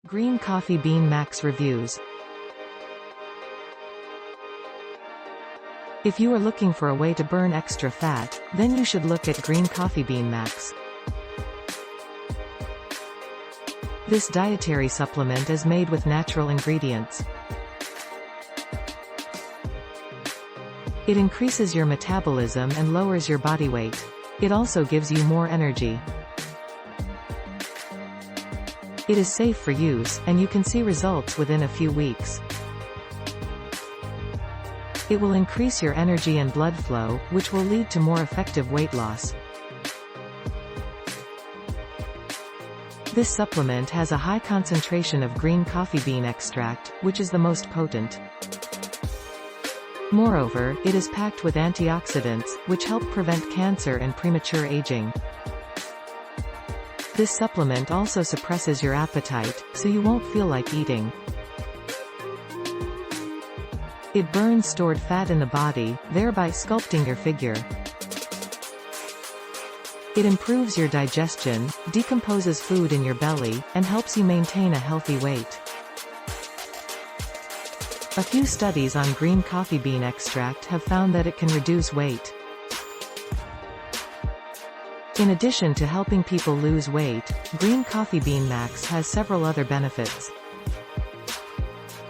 Green coffee bean max reviews. If you are looking for a way to burn extra fat, then you should look at green coffee bean max. This dietary supplement is made with natural ingredients. It increases your metabolism and lowers your body weight. It also gives you more energy. It is safe for use, and you can see results within a few weeks. It will increase your energy and blood flow, which will lead to more effective weight loss. This supplement has a high concentration of green coffee bean extract, which is the most potent. Moreover, it is packed with antioxidants, which help prevent cancer and premature aging. This supplement also suppresses your appetite, so you won't feel like eating. It burns stored fat in the body, thereby sculpting your figure. It improves your digestion, decomposes food in your belly, and helps you maintain a healthy weight. A few studies on green coffee bean extract have found that it can reduce weight. In addition to helping people lose weight, green coffee bean max has several other benefits.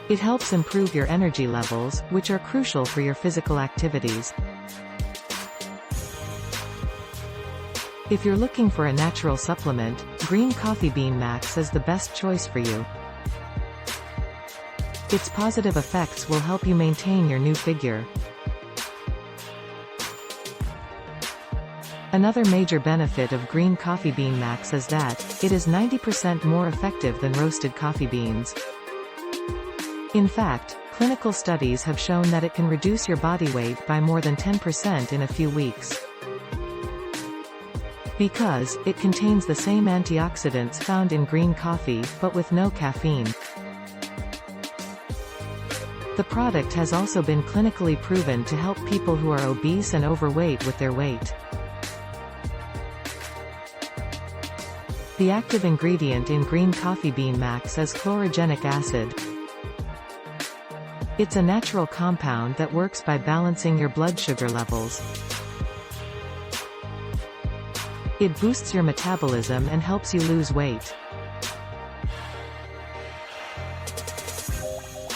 It helps improve your energy levels, which are crucial for your physical activities. If you're looking for a natural supplement, green coffee bean max is the best choice for you. Its positive effects will help you maintain your new figure. Another major benefit of green coffee bean max is that it is 90% more effective than roasted coffee beans. In fact, clinical studies have shown that it can reduce your body weight by more than 10% in a few weeks. Because it contains the same antioxidants found in green coffee, but with no caffeine. The product has also been clinically proven to help people who are obese and overweight with their weight. The active ingredient in green coffee bean max is chlorogenic acid. It's a natural compound that works by balancing your blood sugar levels. It boosts your metabolism and helps you lose weight.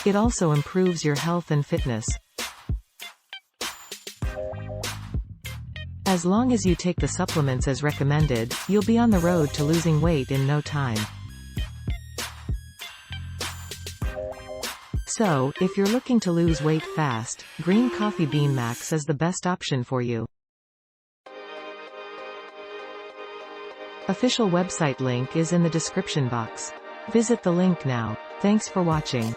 It also improves your health and fitness. As long as you take the supplements as recommended, you'll be on the road to losing weight in no time. So, if you're looking to lose weight fast, green coffee bean max is the best option for you. Official website link is in the description box. Visit the link now. Thanks for watching.